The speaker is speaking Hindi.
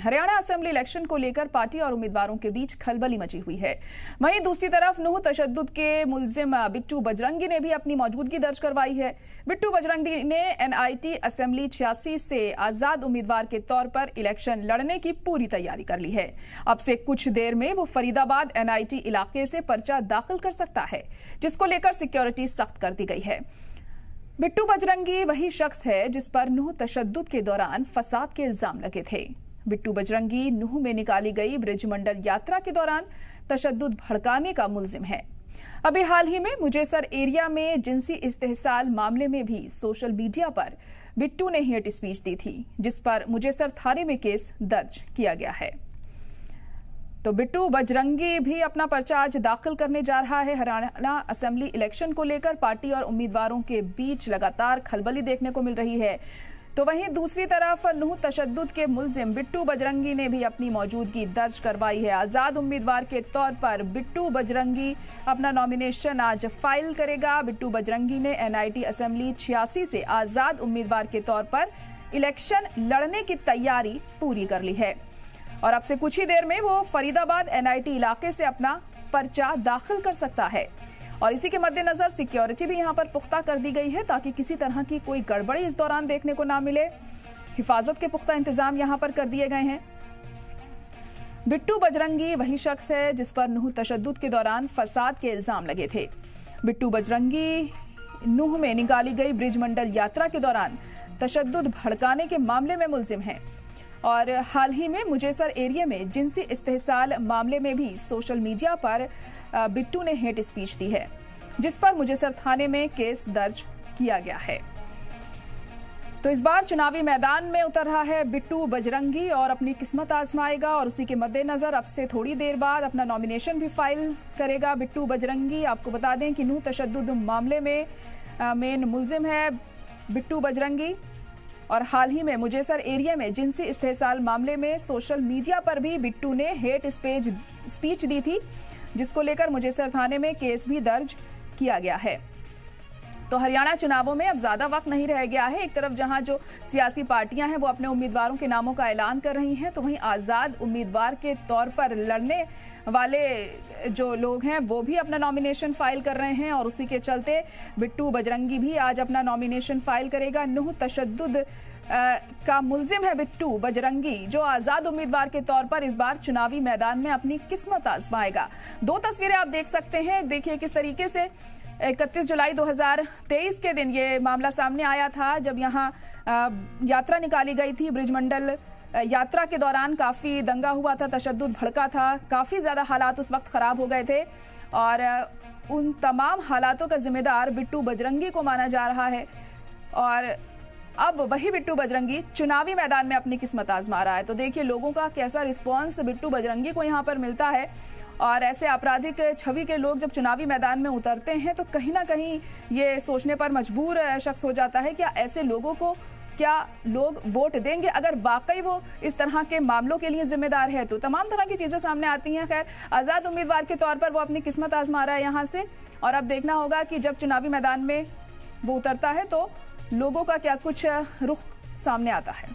हरियाणा असेंबली इलेक्शन को लेकर पार्टी और उम्मीदवारों के बीच खलबली मची हुई है। वहीं दूसरी तरफ नूह तशद्दुद के मुलजिम बिट्टू बजरंगी ने भी अपनी मौजूदगी दर्ज करवाई है। बिट्टू बजरंगी ने एनआईटी असेंबली 86 से आजाद उम्मीदवार के तौर पर इलेक्शन लड़ने की पूरी तैयारी कर ली है। अब से कुछ देर में वो फरीदाबाद एनआईटी इलाके से पर्चा दाखिल कर सकता है, जिसको लेकर सिक्योरिटी सख्त कर दी गई है। बिट्टू बजरंगी वही शख्स है जिस पर नूह तशद्दुद के दौरान फसाद के इल्जाम लगे थे। बिट्टू बजरंगी नूह में निकाली गई ब्रिजमंडल यात्रा के दौरान तशद्दुद भड़काने का मुलजिम है। अभी हाल ही में मुजेसर एरिया में जिनसी इस्तेहसाल मामले में भी सोशल मीडिया पर बिट्टू ने हेट स्पीच दी थी, जिस पर मुजेसर थाने में केस दर्ज किया गया है। तो बिट्टू बजरंगी भी अपना पर्चा आज दाखिल करने जा रहा है। हरियाणा असेंबली इलेक्शन को लेकर पार्टी और उम्मीदवारों के बीच लगातार खलबली देखने को मिल रही है। तो वहीं दूसरी तरफ नूह तशद्दुद के मुलजिम बिट्टू बजरंगी ने भी अपनी मौजूदगी दर्ज करवाई है। आजाद उम्मीदवार के तौर पर बिट्टू बजरंगी अपना नॉमिनेशन आज फाइल करेगा। बिट्टू बजरंगी ने एनआईटी असेंबली 86 से आजाद उम्मीदवार के तौर पर इलेक्शन लड़ने की तैयारी पूरी कर ली है और अब से कुछ ही देर में वो फरीदाबाद एनआईटी इलाके से अपना पर्चा दाखिल कर सकता है। और इसी के मद्देनजर सिक्योरिटी भी यहां पर पुख्ता कर दी गई है ताकि किसी तरह की कोई गड़बड़ी इस दौरान देखने को ना मिले। हिफाजत के पुख्ता इंतजाम यहां पर कर दिए गए हैं। बिट्टू बजरंगी वही शख्स है जिस पर नूह तशद्दुद के दौरान फसाद के इल्जाम लगे थे। बिट्टू बजरंगी नूह में निकाली गई ब्रिजमंडल यात्रा के दौरान तशद्दुद भड़काने के मामले में मुलजिम है और हाल ही में मुजेसर एरिया में जिनसी इस्तेहसाल मामले में भी सोशल मीडिया पर बिट्टू ने हेट स्पीच दी है, जिस पर मुजेसर थाने में केस दर्ज किया गया है। तो इस बार चुनावी मैदान में उतर रहा है बिट्टू बजरंगी और अपनी किस्मत आजमाएगा और उसी के मद्देनजर अब से थोड़ी देर बाद अपना नॉमिनेशन भी फाइल करेगा बिट्टू बजरंगी। आपको बता दें कि नूह तशद्दुद मामले में मेन मुलजिम है बिट्टू बजरंगी और हाल ही में मुजेसर एरिया में जिनसी इस्तेहसाल मामले में सोशल मीडिया पर भी बिट्टू ने हेट स्पीच दी थी, जिसको लेकर मुजेसर थाने में केस भी दर्ज किया गया है। तो हरियाणा चुनावों में अब ज्यादा वक्त नहीं रह गया है। एक तरफ जहां जो सियासी पार्टियां हैं वो अपने उम्मीदवारों के नामों का ऐलान कर रही हैं, तो वहीं आजाद उम्मीदवार के तौर पर लड़ने वाले जो लोग हैं वो भी अपना नॉमिनेशन फाइल कर रहे हैं और उसी के चलते बिट्टू बजरंगी भी आज अपना नॉमिनेशन फाइल करेगा। नूह तशद्दुद का मुलजिम है बिट्टू बजरंगी, जो आजाद उम्मीदवार के तौर पर इस बार चुनावी मैदान में अपनी किस्मत आजमाएगा। दो तस्वीरें आप देख सकते हैं, देखिए किस तरीके से 31 जुलाई 2023 के दिन ये मामला सामने आया था, जब यहाँ यात्रा निकाली गई थी। ब्रिजमंडल यात्रा के दौरान काफ़ी दंगा हुआ था, तशद्दुद भड़का था, काफ़ी ज़्यादा हालात उस वक्त ख़राब हो गए थे और उन तमाम हालातों का जिम्मेदार बिट्टू बजरंगी को माना जा रहा है। और अब वही बिट्टू बजरंगी चुनावी मैदान में अपनी किस्मत आजमा रहा है। तो देखिए लोगों का कैसा रिस्पॉन्स बिट्टू बजरंगी को यहाँ पर मिलता है और ऐसे आपराधिक छवि के लोग जब चुनावी मैदान में उतरते हैं तो कहीं ना कहीं ये सोचने पर मजबूर शख्स हो जाता है कि ऐसे लोगों को क्या लोग वोट देंगे अगर वाकई वो इस तरह के मामलों के लिए जिम्मेदार है। तो तमाम तरह की चीज़ें सामने आती हैं। खैर, आज़ाद उम्मीदवार के तौर पर वो अपनी किस्मत आजमा रहा है यहाँ से और अब देखना होगा कि जब चुनावी मैदान में वो उतरता है तो लोगों का क्या कुछ रुख सामने आता है।